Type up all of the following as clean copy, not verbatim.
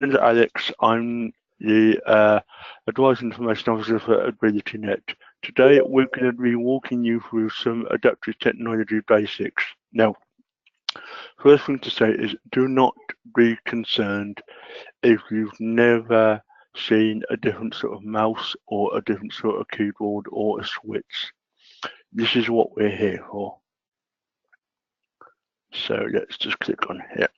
name's Alex. I'm the Advice Information Officer for AbilityNet. Today, we're going to be walking you through some adaptive technology basics. Now, first thing to say is do not be concerned if you've never seen a different sort of mouse or a different sort of keyboard or a switch. This is what we're here for. So let's just click on here.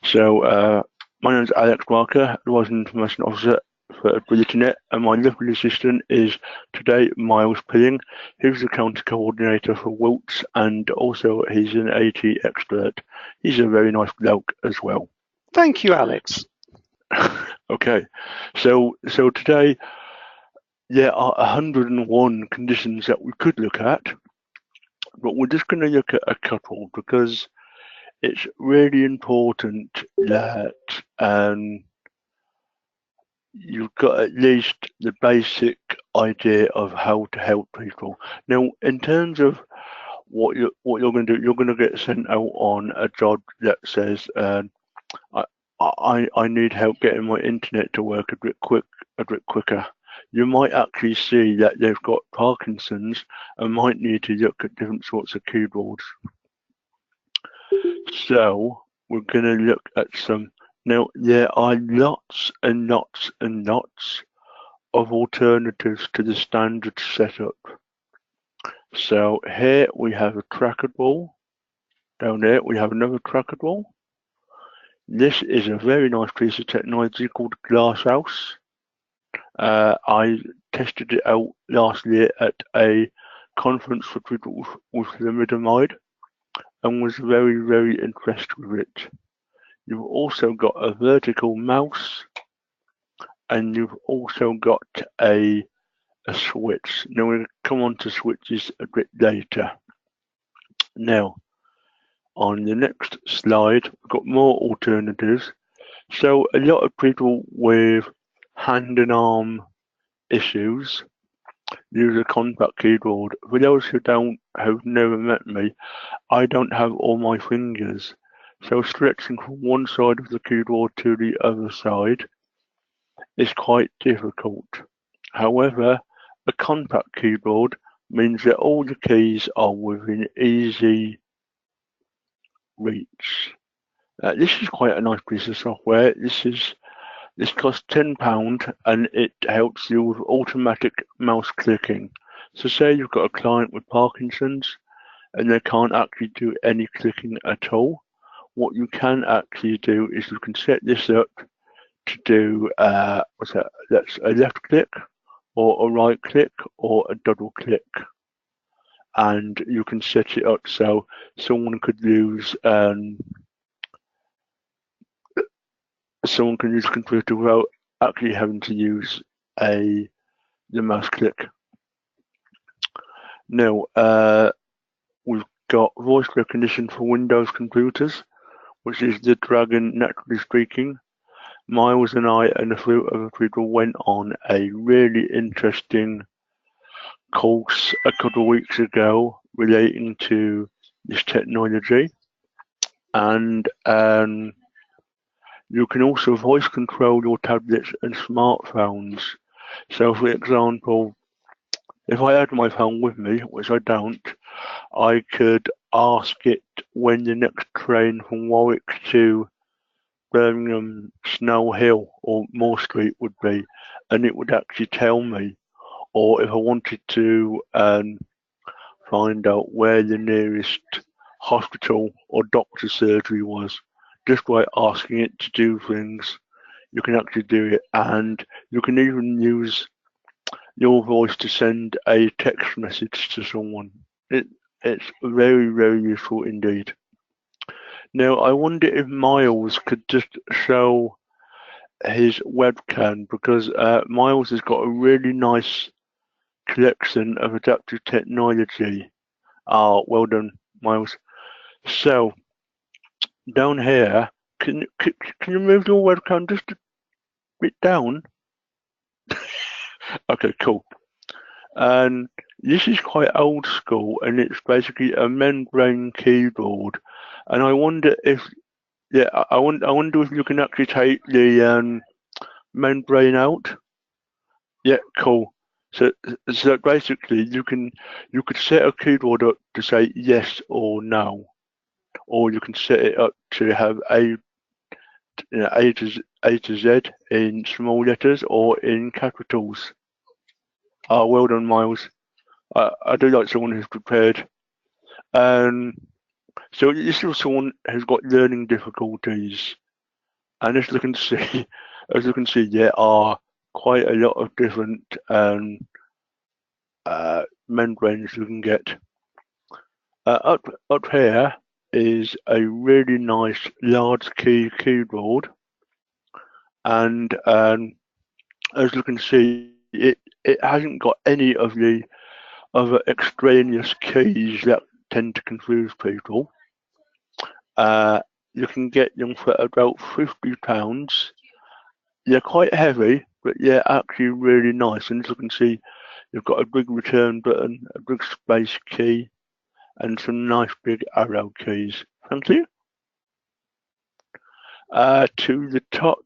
So my name is Alex Barker, Advice Information Officer for AbilityNet, and my lovely assistant is today Miles Pilling. He's the county coordinator for Wilts, and also he's an AT expert. He's a very nice bloke as well. Thank you, Alex. Okay, so today there are 101 conditions that we could look at, but we're just going to look at a couple because it's really important that you've got at least the basic idea of how to help people. Now, in terms of what you're going to do, you're going to get sent out on a job that says, I need help getting my internet to work a bit quicker. You might actually see that they've got Parkinson's and might need to look at different sorts of keyboards. So we're going to look at some. Now, there are lots and lots and lots of alternatives to the standard setup. So here we have a trackable. Down there we have another trackable. This is a very nice piece of technology called Glasshouse. I tested it out last year at a conference for people with thalidomide and was very, very impressed with it. You've also got a vertical mouse, and you've also got a switch. Now we'll come on to switches a bit later. Now, on the next slide, we've got more alternatives. So a lot of people with hand and arm issues use a compact keyboard. For those who have never met me, I don't have all my fingers. So stretching from one side of the keyboard to the other side is quite difficult. However, a compact keyboard means that all the keys are within easy reach. This is quite a nice piece of software. This costs £10 and it helps you with automatic mouse clicking. So say you've got a client with Parkinson's and they can't actually do any clicking at all. What you can actually do is you can set this up to do that's a left click or a right click or a double click, and you can set it up so someone could use a computer without actually having to use the mouse click. Now we've got voice recognition for Windows computers, which is the Dragon Naturally Speaking. Miles and I and a few other people went on a really interesting course a couple of weeks ago relating to this technology, and you can also voice control your tablets and smartphones. So, for example, if I had my phone with me, which I don't, I could ask it when the next train from Warwick to Birmingham, Snow Hill or Moore Street would be, and it would actually tell me. Or if I wanted to find out where the nearest hospital or doctor's surgery was, just by asking it to do things, you can actually do it. And you can even use your voice to send a text message to someone. It's very, very useful indeed. Now, I wonder if Miles could just show his webcam, because Miles has got a really nice collection of adaptive technology. Well done, Miles. So, down here, can you move your webcam just a bit down? Okay, cool. And this is quite old school, and it's basically a membrane keyboard. And I wonder if Yeah, I wonder if you can actually take the membrane out. Yeah, cool. So so basically you could set a keyboard up to say yes or no, or you can set it up to have A to Z in small letters or in capitals. Oh, well done, Miles. I do like someone who's prepared. Um, so this is someone who's got learning difficulties, and as you can see, as you can see, there are quite a lot of different membranes you can get. Up here is a really nice large keyboard, and as you can see, it hasn't got any of the other extraneous keys that tend to confuse people. You can get them for about £50. They're quite heavy, but they're actually really nice. And as you can see, you've got a big return button, a big space key, and some nice big arrow keys. Thank you. To the top,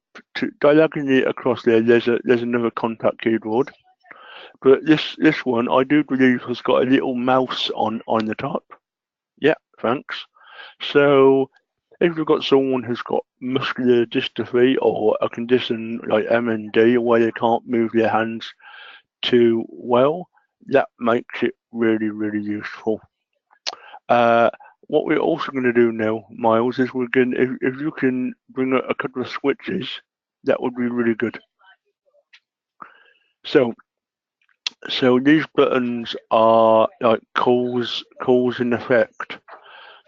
diagonally across there's another contact keyboard. But this one I do believe has got a little mouse on the top. Yeah, thanks. So if you've got someone who's got muscular dystrophy or a condition like MND where they can't move their hands too well, that makes it really, really useful. What we're also going to do now, Miles, is we're going if you can bring a couple of switches, that would be really good. So so these buttons are like cause and effect.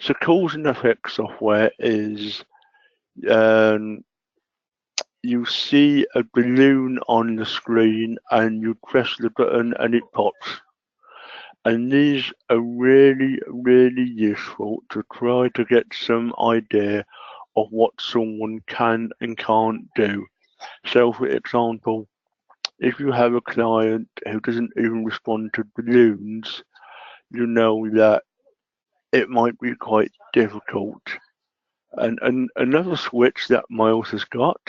So cause and effect software is um, you see a balloon on the screen and you press the button and it pops. And these are really, really useful to try to get some idea of what someone can and can't do. So, for example, if you have a client who doesn't even respond to balloons, you know that it might be quite difficult. And another switch that Miles has got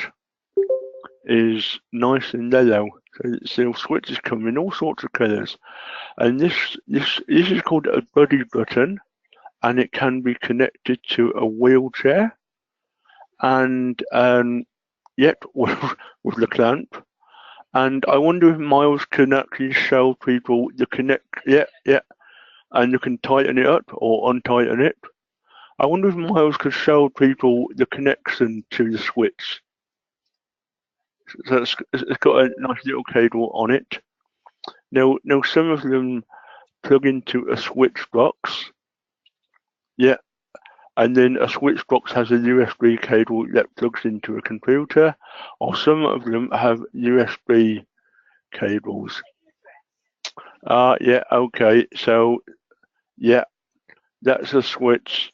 is nice and yellow. So switches come in all sorts of colours. And this is called a buddy button, and it can be connected to a wheelchair and yet with the clamp. And I wonder if Miles can actually show people the connect. Yeah, and you can tighten it up or untighten it. I wonder if Miles could show people the connection to the switch. So it's got a nice little cable on it. Now some of them plug into a switch box. Yeah, and then a switch box has a USB cable that plugs into a computer, or some of them have USB cables. Yeah, okay, so yeah, that's a switch.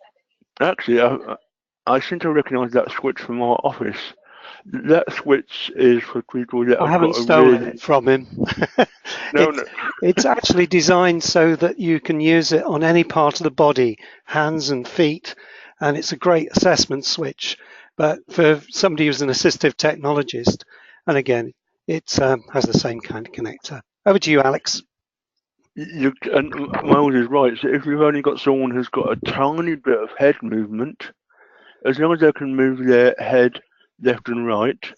Actually, I seem to recognise that switch from our office. That switch is for people that I have haven't got a stolen really... it from him. No, no. It's actually designed so that you can use it on any part of the body, hands and feet, and it's a great assessment switch. But for somebody who's an assistive technologist, and again, it has the same kind of connector. Over to you, Alex. And Miles is right. So if you've only got someone who's got a tiny bit of head movement, as long as they can move their head left and right,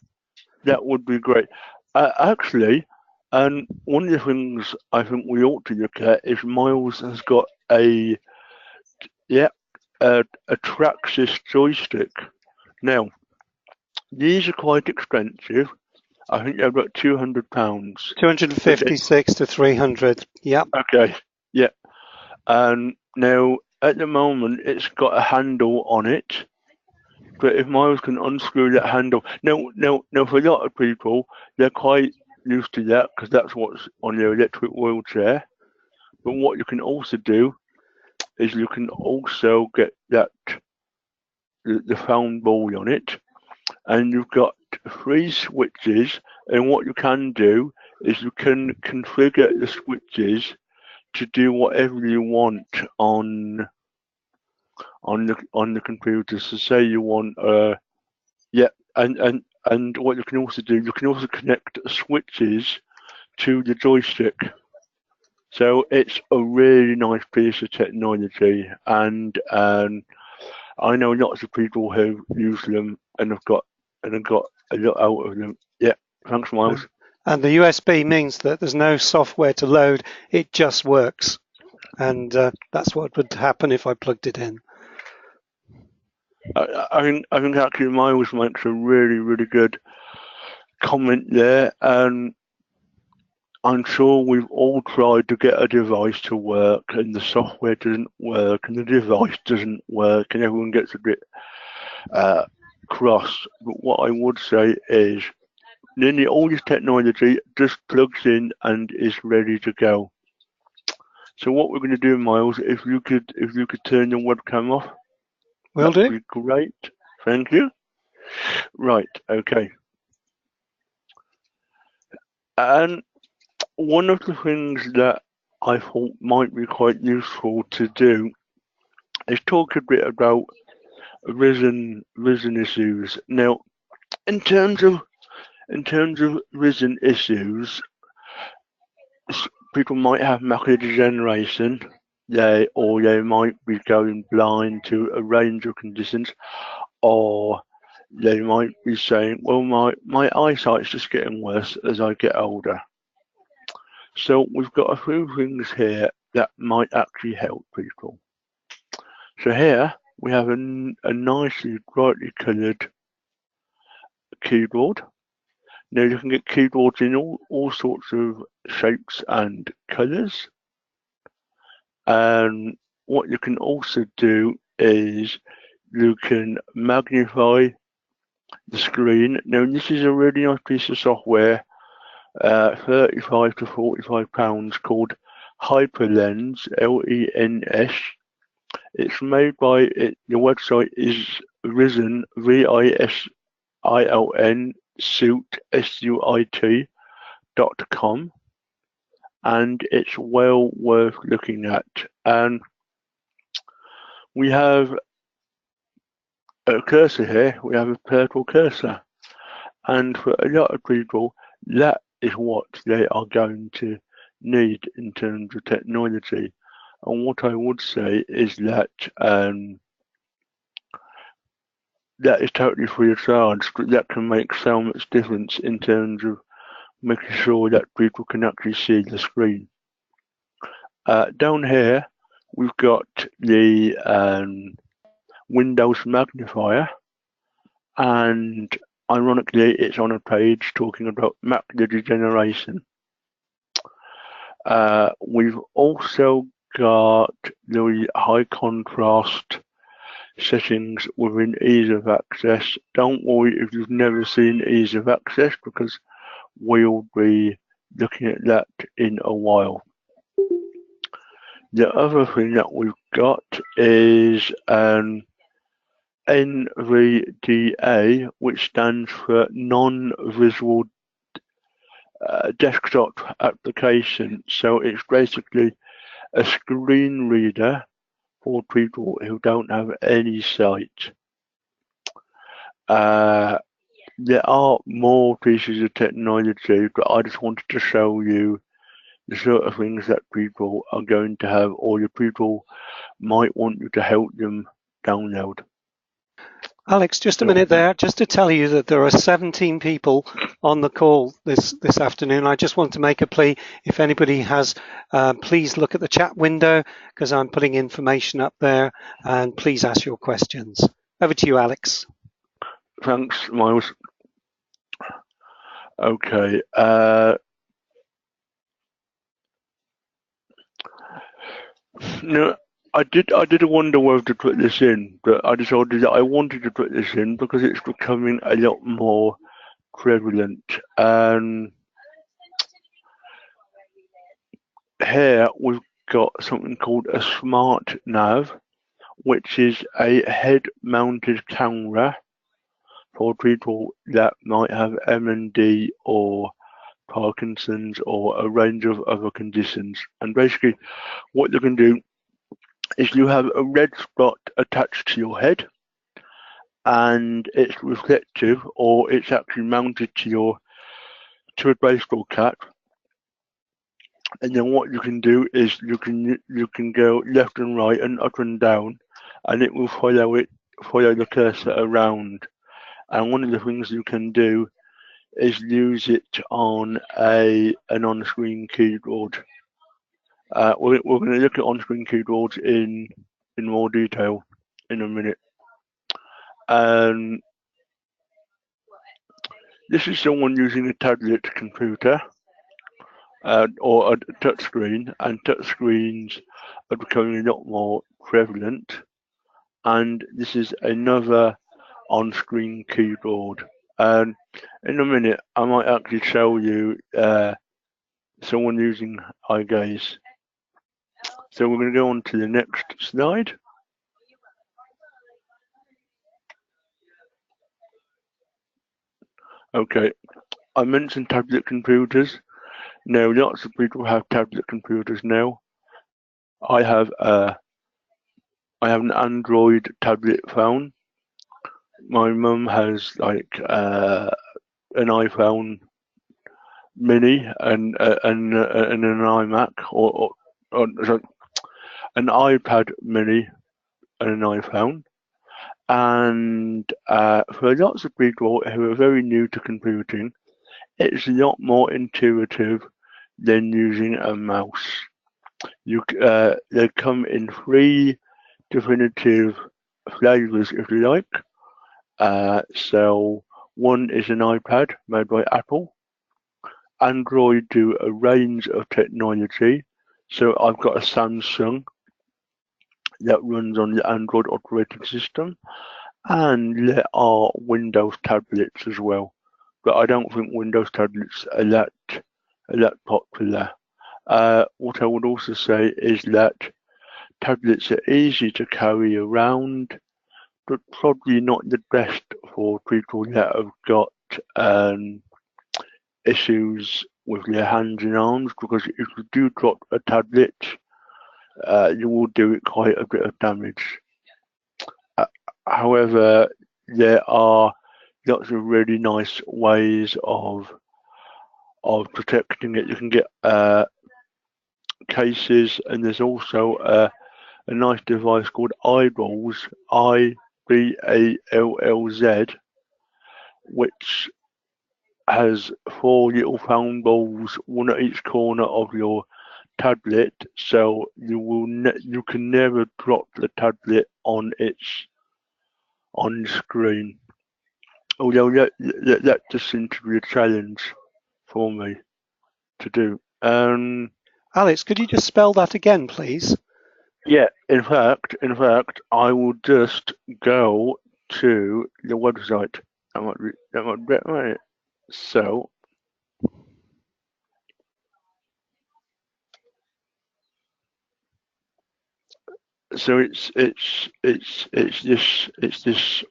that would be great. Actually, and one of the things I think we ought to look at is Miles has got a Traxxas joystick. Now, these are quite expensive. I think they're about £200. 256 to 300. Yep. Okay, yeah. And now at the moment it's got a handle on it. But if Miles can unscrew that handle, now for a lot of people, they're quite used to that because that's what's on their electric wheelchair. But what you can also do is you can also get the foam ball on it, and you've got 3 switches. And what you can do is you can configure the switches to do whatever you want on on the computer. So say you want yeah, and what you can also do, you can also connect switches to the joystick. So it's a really nice piece of technology, and I know lots of people who use them and have got a lot out of them. Yeah, thanks, Miles. And the USB means that there's no software to load; it just works, and that's what would happen if I plugged it in. I think actually Miles makes a really good comment there, and I'm sure we've all tried to get a device to work, and the software doesn't work, and the device doesn't work, and everyone gets a bit cross. But what I would say is, nearly all this technology just plugs in and is ready to go. So what we're going to do, Miles, if you could turn your webcam off, Will that would do. be great. Thank you. Right, okay. And one of the things that I thought might be quite useful to do is talk a bit about risen issues. Now, in terms of risen issues, people might have macular degeneration. They might be going blind to a range of conditions, or they might be saying, "Well, my eyesight's just getting worse as I get older." So we've got a few things here that might actually help people. So here we have a nicely brightly coloured keyboard. Now you can get keyboards in all sorts of shapes and colours. And what you can also do is you can magnify the screen. Now this is a really nice piece of software, 35 to 45 pounds, called HyperLens, LENS. It's made by it. The website is Risen, VISILN, suit, SUIT.com, and it's well worth looking at. And we have a cursor here. We have a purple cursor, and for a lot of people, that is what they are going to need in terms of technology. And what I would say is that that is totally free of charge, but that can make so much difference in terms of making sure that people can actually see the screen. Down here, we've got the Windows magnifier, and ironically, it's on a page talking about macular degeneration. We've also got the high contrast settings within ease of access. Don't worry if you've never seen ease of access, because we'll be looking at that in a while. The other thing that we've got is NVDA, which stands for non-visual desktop application. So it's basically a screen reader for people who don't have any sight. There are more pieces of technology, but I just wanted to show you the sort of things that people are going to have, or the people might want you to help them download. Alex, just a minute there, just to tell you that there are 17 people on the call this afternoon. I just want to make a plea. If anybody has, please look at the chat window, because I'm putting information up there, and please ask your questions. Over to you, Alex. Thanks, Miles. Okay. No, I did wonder whether to put this in, but I decided that I wanted to put this in because it's becoming a lot more prevalent. Here we've got something called a smart nav, which is a head-mounted camera for people that might have MND or Parkinson's or a range of other conditions. And basically, what you can do is you have a red spot attached to your head, and it's reflective, or it's actually mounted to a baseball cap. And then what you can do is you can go left and right and up and down, and it will follow the cursor around. And one of the things you can do is use it on an on-screen keyboard. We're going to look at on-screen keyboards in more detail in a minute. This is someone using a tablet computer or a touchscreen, and touchscreens are becoming a lot more prevalent. And this is another on-screen keyboard. And in a minute, I might actually show you someone using eye gaze. So we're going to go on to the next slide. Okay, I mentioned tablet computers. Now, lots of people have tablet computers now. I have an Android tablet phone. My mum has like an iPhone Mini and an iMac or an iPad Mini and an iPhone. And for lots of people who are very new to computing, it's a lot more intuitive than using a mouse. They come in 3 definitive flavors, if you like. So one is an iPad made by Apple. Android do a range of technology. So I've got a Samsung that runs on the Android operating system, and there are Windows tablets as well. But I don't think Windows tablets are that popular. What I would also say is that tablets are easy to carry around, but probably not the best for people that have got issues with their hands and arms, because if you do drop a tablet, you will do it quite a bit of damage. However, there are lots of really nice ways of protecting it. You can get cases, and there's also a nice device called Eyeballs, IBALLZ, which has 4 little found balls, one at each corner of your tablet, so you can never drop the tablet on screen. Although that just seems to be a challenge for me to do. Alex, could you just spell that again, please? Yeah, in fact, I will just go to the website. That might be right. So it's this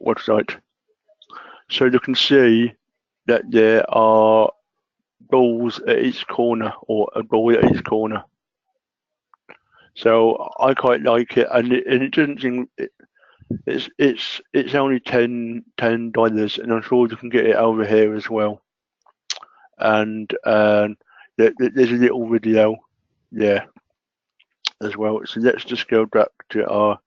website. So you can see that there are balls at each corner, or a ball at each corner. So I quite like it, and it doesn't seem it's only $10, and I'm sure you can get it over here as well. And there's a little video there as well. So let's just go back to our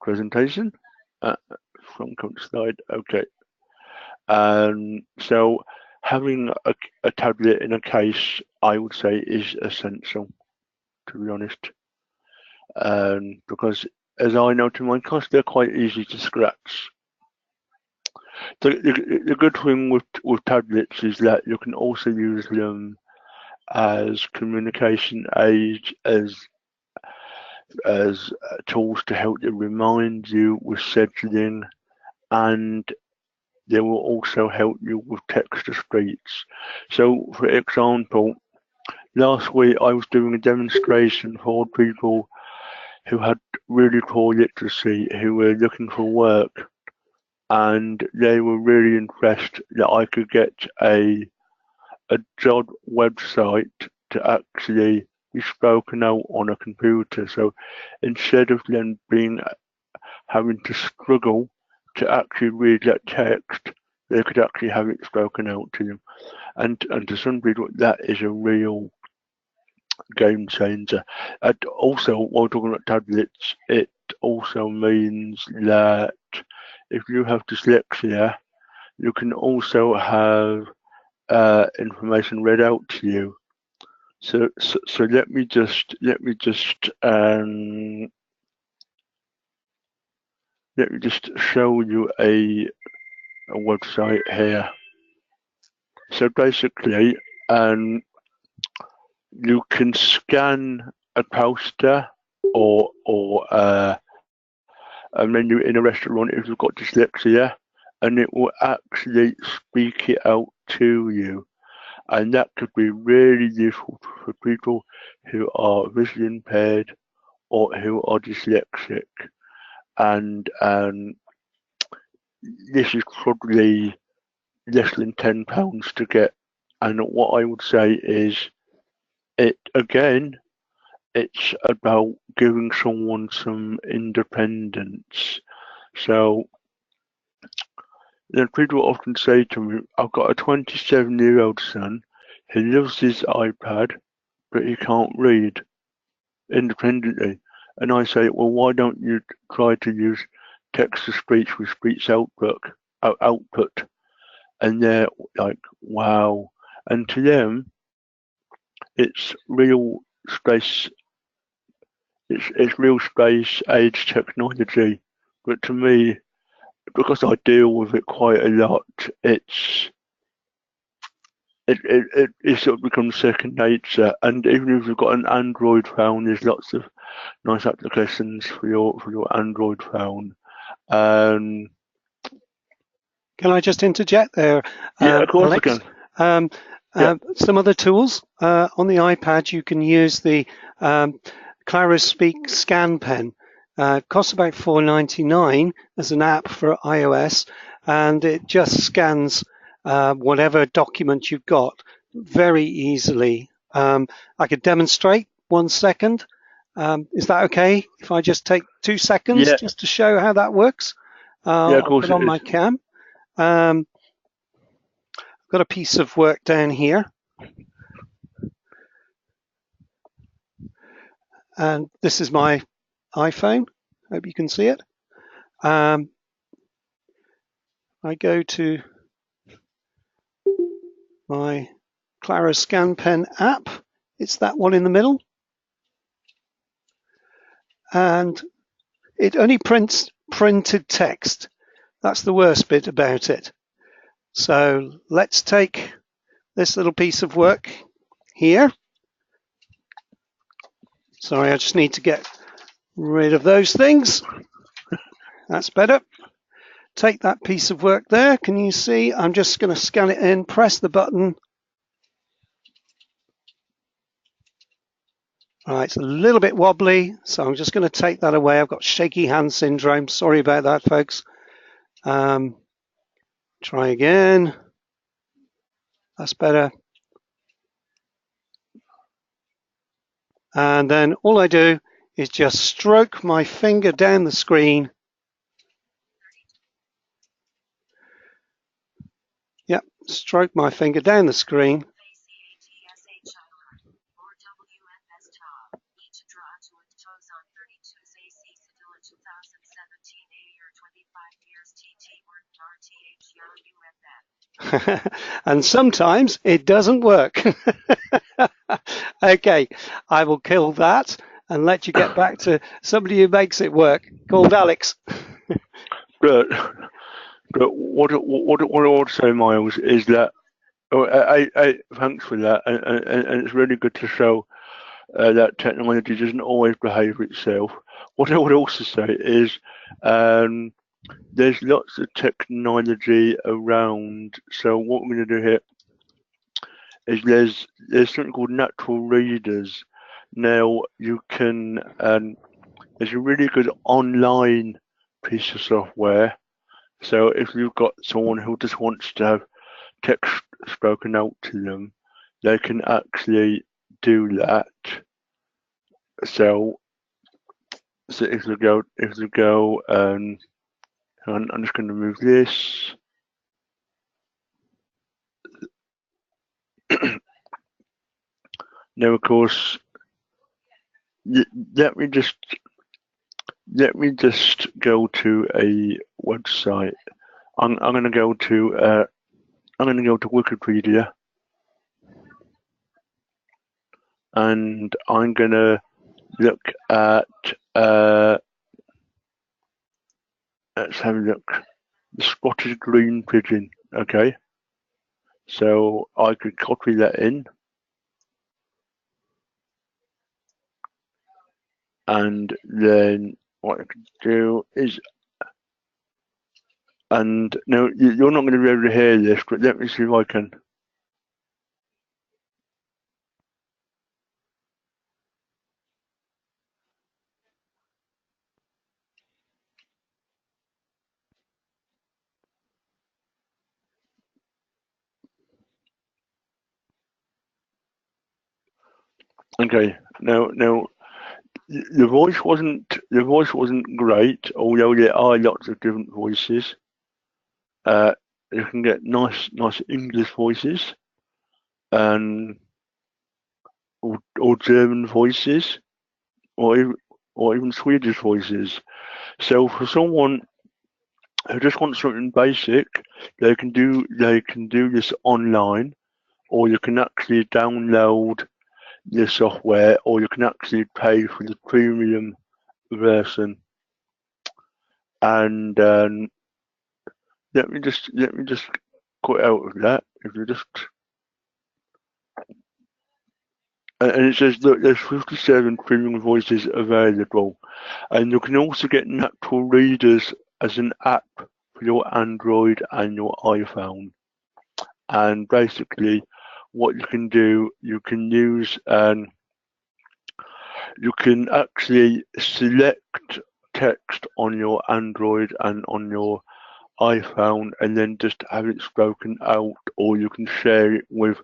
presentation from current slide. Okay. So having a tablet in a case, I would say, is essential, to be honest, because as I know to my cost, they're quite easy to scratch. The good thing with tablets is that you can also use them as communication aids, as tools to help you remind you with scheduling, and they will also help you with text to speech. So, for example, last week I was doing a demonstration for people who had really poor literacy, who were looking for work, and they were really impressed that I could get a job website to actually be spoken out on a computer. So instead of them having to struggle to actually read that text, they could actually have it spoken out to them. And to some people, that is a real game changer. And also, while talking about tablets, it also means that if you have dyslexia, you can also have information read out to you. So let me just show you a website here. So basically, you can scan a poster or a menu in a restaurant if you've got dyslexia, and it will actually speak it out to you. And that could be really useful for people who are visually impaired or who are dyslexic. And this is probably less than £10 to get. And what I would say is, it's about giving someone some independence. So then people often say to me, I've got a 27-year-old son, he loves his iPad, but he can't read independently. And I say, well, why don't you try to use text-to-speech with speech output? And they're like, wow. And to them, it's real space. It's real space age technology. But to me, because I deal with it quite a lot, it sort of becomes second nature. And even if you've got an Android phone, there's lots of nice applications for your Android phone. Can I just interject there? Yeah, of course Alex? I can. Some other tools on the iPad, you can use the Clarospeak scan pen. Costs about $4.99 as an app for iOS, and it just scans whatever document you've got very easily. I could demonstrate 1 second. Is that okay if I just take 2 seconds just to show how that works? Yeah, of course. I'll put on my cam. I've got a piece of work down here. And this is my iPhone. Hope you can see it. I go to my Claro Scan Pen app. It's that one in the middle. And it only prints printed text. That's the worst bit about it. So let's take this little piece of work here. Sorry, I just need to get rid of those things. That's better. Take that piece of work there. Can you see? I'm just going to scan it in, press the button. All right, it's a little bit wobbly, so I'm just going to take that away. I've got shaky hand syndrome. Sorry about that, folks. Try again. That's better. And then all I do is just stroke my finger down the screen. Yep, stroke my finger down the screen. And sometimes it doesn't work. Okay, I will kill that and let you get back to somebody who makes it work, called Alex. But what I want to say, Miles, is that thanks for that, and it's really good to show that technology doesn't always behave itself. What I would also say is there's lots of technology around. So what we're going to do here is there's something called natural readers. Now you can there's a really good online piece of software. So if you've got someone who just wants to have text spoken out to them, they can actually do that. So if we go, hang on, I'm just going to move this. Now, of course, let me just go to a website. I'm going to go to Wikipedia, and I'm going to look at let's have a look. The spotted green pigeon. Okay, so I could copy that in, and then what I could do is, and now you're not going to be able to hear this, but let me see if I can. Okay, now the voice wasn't great, although there are lots of different voices. You can get nice English voices, and or German voices, or even Swedish voices. So for someone who just wants something basic, they can do this online, or you can actually download the software, or you can actually pay for the premium version. And let me just cut out of that. If you just and it says look, there's 57 premium voices available, and you can also get natural readers as an app for your Android and your iPhone. And basically, what you can do, you can use you can actually select text on your Android and on your iPhone, and then just have it spoken out, or you can share it with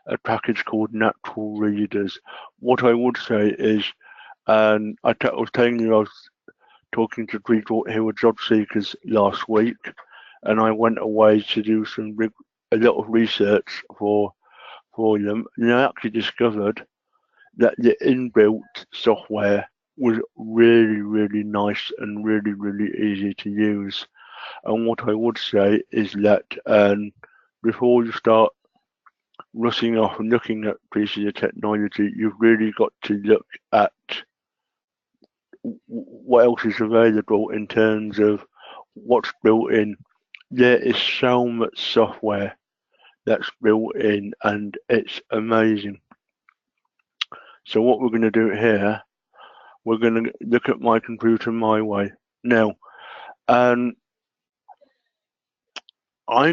a package called Natural Readers. What I would say is, and I was telling you I was talking to people who were job seekers last week, and I went away to do a lot of research for them, and I actually discovered that the inbuilt software was really nice and really easy to use. And what I would say is that before you start rushing off and looking at pieces of technology, you've really got to look at what else is available in terms of what's built in. There is so much software that's built in, and it's amazing. So what we're going to do here, we're going to look at My Computer My Way. Now, I'm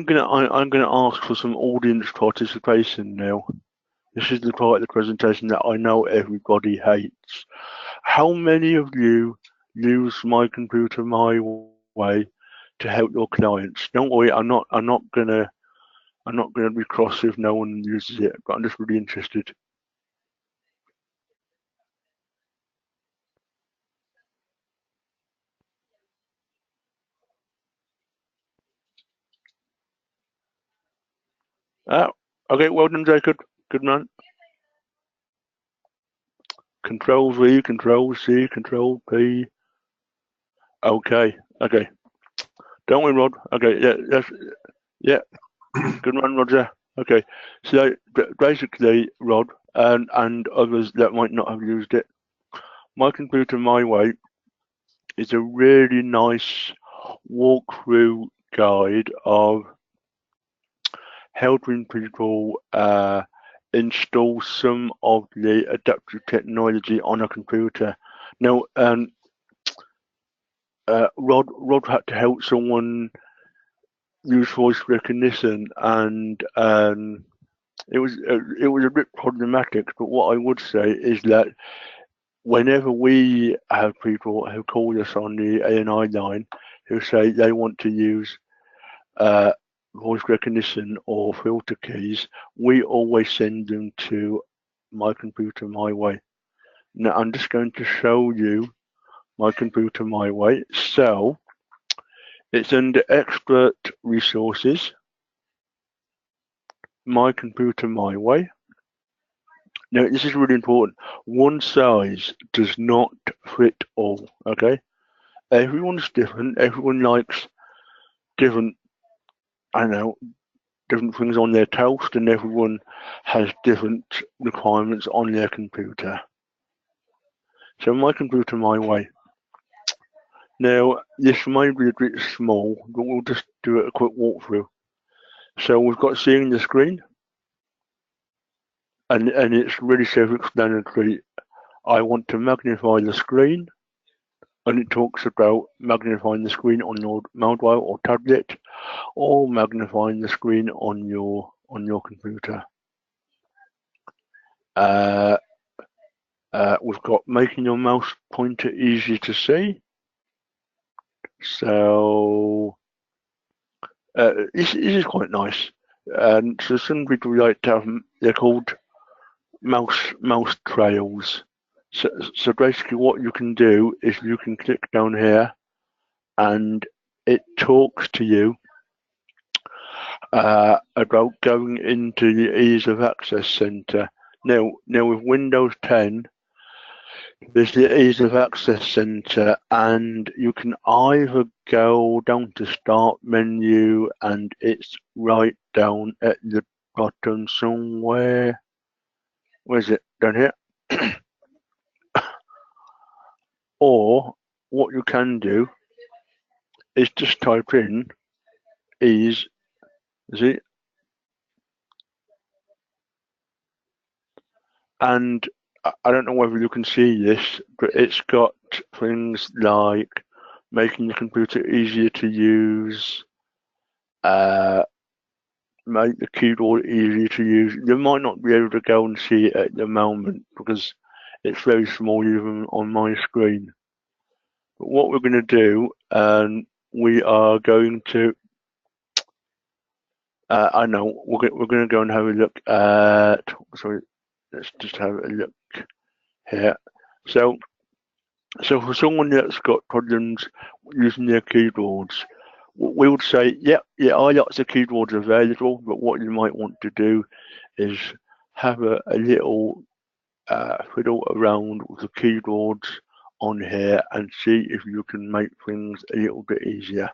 gonna ask for some audience participation now. This is the part of the presentation that I know everybody hates. How many of you use My Computer My Way to help your clients? Don't worry, I'm not gonna be cross if no one uses it, but I'm just really interested. Ah, okay, well done, Jacob. Good man. Control V, Control C, Control P. Okay. Don't worry, Rod. Okay, yeah. Good man, Roger. Okay, so basically, Rod, and others that might not have used it, My Computer My Way is a really nice walkthrough guide of helping people install some of the adaptive technology on a computer. Now, Rod had to help someone use voice recognition, and it was a bit problematic. But what I would say is that whenever we have people who call us on the ANI line who say they want to use voice recognition or filter keys, we always send them to My Computer My Way. Now I'm just going to show you my computer my way. So it's under expert resources, my computer my way. Now this is really important. One size does not fit all, okay? Everyone's different, everyone likes different, I don't know, different things on their toast, and everyone has different requirements on their computer. So my computer my way. Now this might be a bit small, but we'll just do a quick walkthrough. So we've got seeing the screen, and it's really self-explanatory. I want to magnify the screen, and it talks about magnifying the screen on your mobile or tablet, or magnifying the screen on your computer. We've got making your mouse pointer easy to see. So this is quite nice. And so some people like to have, they're called mouse trails. So basically what you can do is you can click down here and it talks to you about going into the ease of access center. Now with Windows 10, there's the ease of access center, and you can either go down to start menu, and it's right down at the bottom somewhere. Where's it? Down here. Or what you can do is just type in ease. See? And I don't know whether you can see this, but it's got things like making the computer easier to use, make the keyboard easier to use. You might not be able to go and see it at the moment because it's very small even on my screen. But what we're going to do, we are going to, I know, we're going to go and have a look at, sorry, let's just have a look here. So for someone that's got problems using their keyboards, we would say, yeah, are lots of keyboards available, but what you might want to do is have a little fiddle around with the keyboards on here and see if you can make things a little bit easier.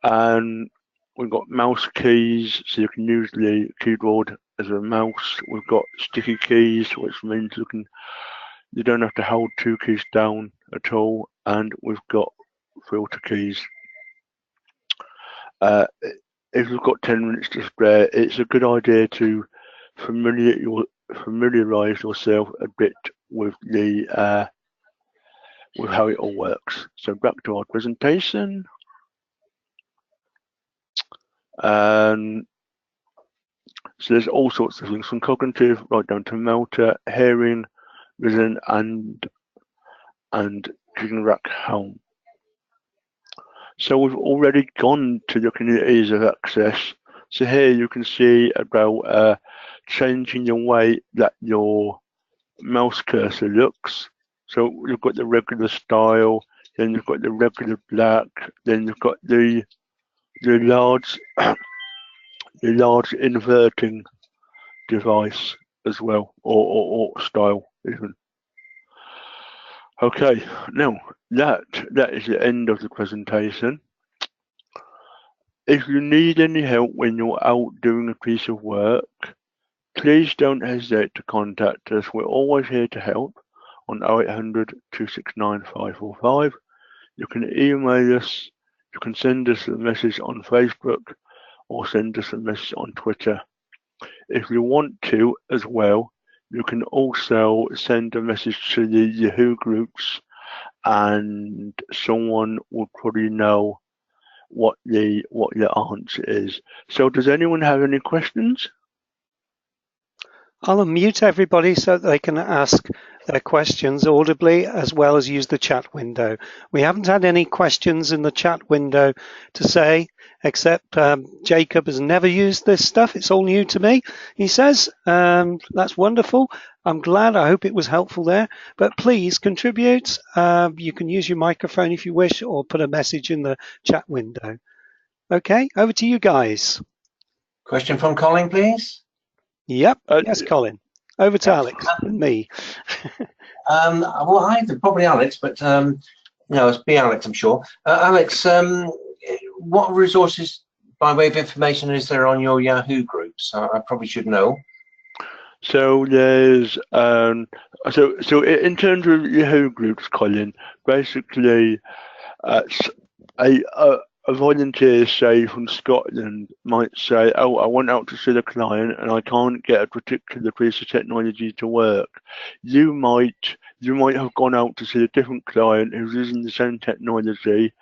And we've got mouse keys, so you can use the keyboard as a mouse. We've got sticky keys, which means you don't have to hold two keys down at all, and we've got filter keys. If you've got 10 minutes to spare, it's a good idea to familiarize yourself a bit with the with how it all works. So back to our presentation. So there's all sorts of things from cognitive right down to motor, hearing, vision, and clicking back home. So we've already gone to looking at ease of access. So here you can see about changing the way that your mouse cursor looks. So you've got the regular style, then you've got the regular black, then you've got the large the large inverting device as well, or style even. Okay, now that is the end of the presentation. If you need any help when you're out doing a piece of work, please don't hesitate to contact us. We're always here to help on 0800 269 545. You can email us, you can send us a message on Facebook, or send us a message on Twitter. If you want to as well, you can also send a message to the Yahoo groups, and someone will probably know what the answer is. So does anyone have any questions? I'll unmute everybody so that they can ask their questions audibly as well as use the chat window. We haven't had any questions in the chat window to say, except Jacob has never used this stuff. It's all new to me, he says. That's wonderful. I'm glad. I hope it was helpful there. But please contribute. You can use your microphone if you wish, or put a message in the chat window. Okay, over to you guys. Question from Colin, please. Yep. Yes, Colin. Over to Alex and me. Well, either probably Alex, but no, it's be Alex, I'm sure. Alex, what resources by way of information is there on your Yahoo groups? I probably should know. So there's so in terms of Yahoo groups, Colin, basically, a volunteer, say from Scotland, might say, "Oh, I went out to see the client and I can't get a particular piece of technology to work." You might have gone out to see a different client who's using the same technology,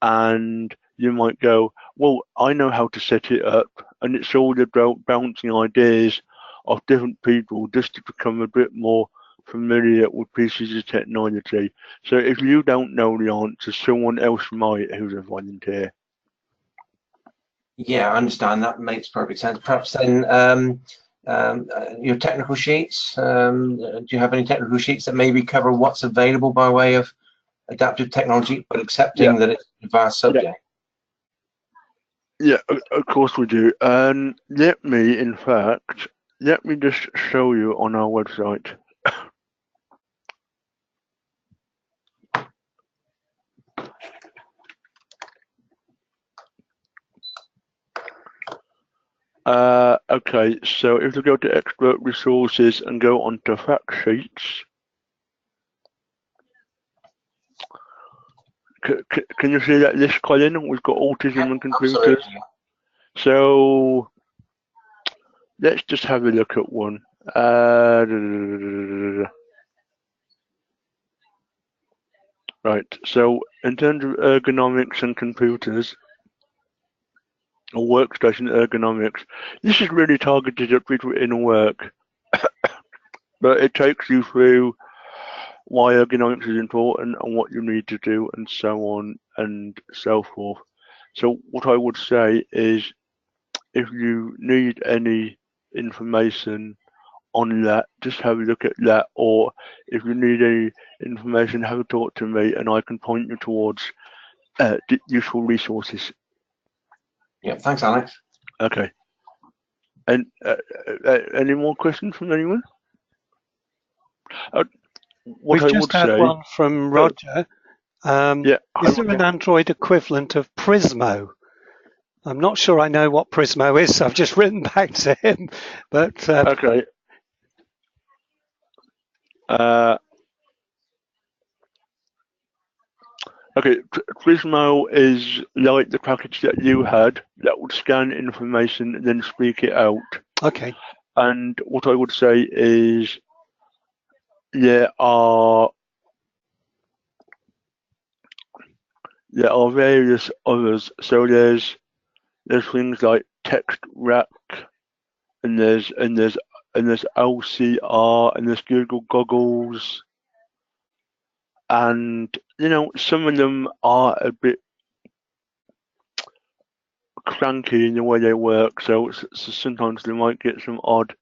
and you might go, "Well, I know how to set it up," and it's all about bouncing ideas of different people just to become a bit more familiar with pieces of technology. So if you don't know the answer, someone else might who's a volunteer. Yeah, I understand. That makes perfect sense. Perhaps then your technical sheets, do you have any technical sheets that maybe cover what's available by way of adaptive technology, but accepting that it's a vast subject? Yeah, of course we do. And let me just show you on our website. Okay, so if you go to expert resources and go onto fact sheets, can you see that list, Colin? We've got autism and computers. Absolutely. So let's just have a look at one. Right, so in terms of ergonomics and computers, or workstation ergonomics, this is really targeted at people in work, but it takes you through why ergonomics is important and what you need to do and so on and so forth. So what I would say is, if you need any information on that, just have a look at that, or if you need any information, have a talk to me and I can point you towards useful resources. Yeah, thanks, Alex. Okay. And any more questions from anyone? We've just had one from Roger. Is there an Android equivalent of Prismo? I'm not sure I know what Prismo is, so I've just written back to him. But okay. Okay, Prismo is like the package that you had that would scan information and then speak it out. Okay. And what I would say is there are various others. So there's things like Text Rack, and there's LCR, and there's Google Goggles, and some of them are a bit cranky in the way they work, so sometimes they might get some odd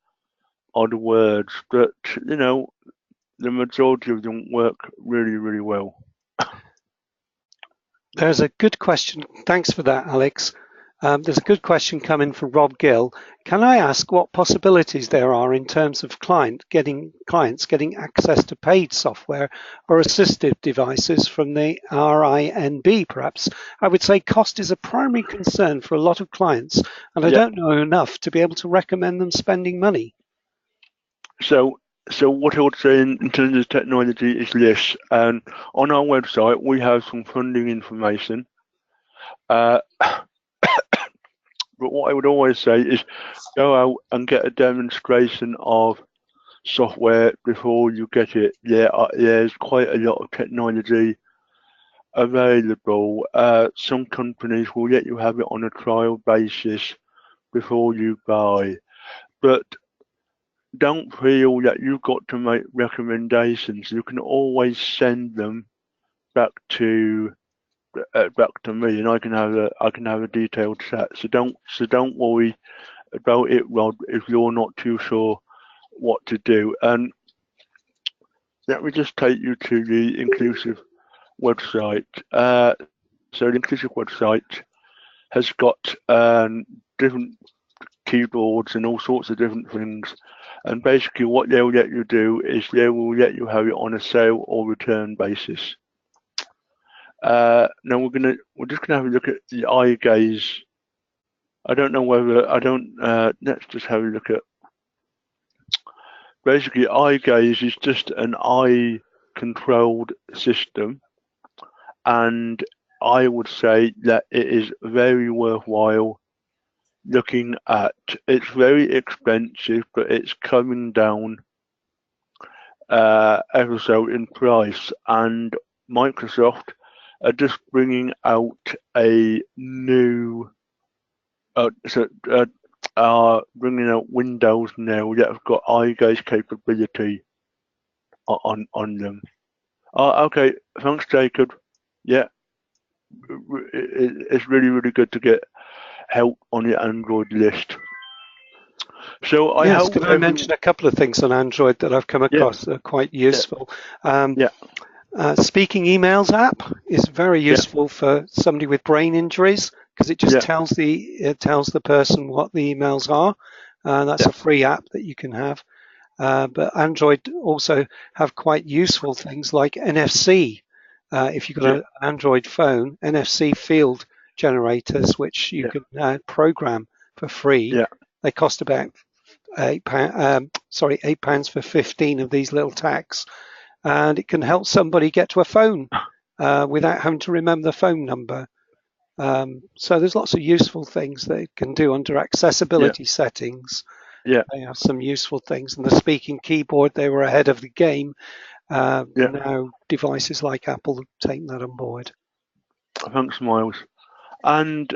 words, but the majority of them work really, really well. There's a good question. Thanks for that, Alex. There's a good question coming from Rob Gill. Can I ask what possibilities there are in terms of clients getting access to paid software or assistive devices from the RINB, perhaps? I would say cost is a primary concern for a lot of clients, and I don't know enough to be able to recommend them spending money. So what I would say in terms of technology is this, and on our website we have some funding information. But what I would always say is go out and get a demonstration of software before you get it. There's quite a lot of technology available. Some companies will let you have it on a trial basis before you buy. But don't feel that you've got to make recommendations. You can always send them back to me, and I can have a detailed chat. So don't worry about it, Rod, if you're not too sure what to do. And let me just take you to the Inclusive website. So the Inclusive website has got different keyboards and all sorts of different things. And basically what they'll let you do is they will let you have it on a sale or return basis. Now we're just gonna have a look at the eye gaze. I don't know whether let's just have a look at. Basically, eye gaze is just an eye controlled system, and I would say that it is very worthwhile looking at. It's very expensive, but it's coming down ever so in price, and Microsoft are just bringing out a new are bringing out Windows now that have got eye gaze capability on them. Okay, thanks, Jacob. Yeah, it's really good to get help on the Android list. So I yes, hope. can I mention a couple of things on Android that I've come across that are quite useful? Speaking Emails app is very useful for somebody with brain injuries, because it just tells the person what the emails are. That's a free app that you can have. But Android also have quite useful things like NFC. If you've got an Android phone, NFC field generators, which you can program for free. They cost about £8 for 15 of these little tacks, and it can help somebody get to a phone without having to remember the phone number. So there's lots of useful things that it can do under accessibility settings. They have some useful things, and the speaking keyboard, they were ahead of the game. Now devices like Apple have taken that on board. Thanks, Miles. And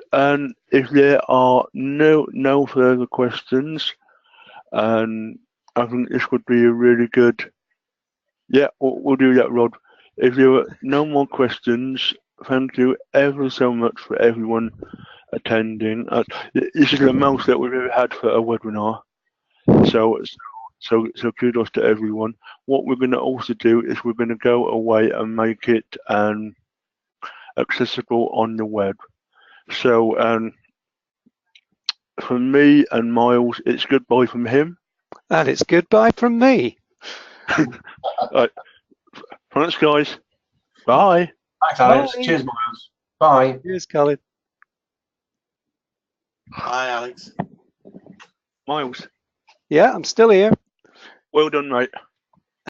if there are no further questions, I think this would be a really good. Yeah, we'll do that, Rod. If there are no more questions, thank you ever so much for everyone attending. This is the most that we've ever had for a webinar. So kudos to everyone. What we're going to also do is we're going to go away and make it accessible on the web. So from me and Miles, it's goodbye from him. And it's goodbye from me. Right. Thanks, guys. Bye. Thanks, Alex. Bye. Cheers, Miles. Bye. Cheers, Colin. Hi, Alex. Miles. Yeah, I'm still here. Well done, mate.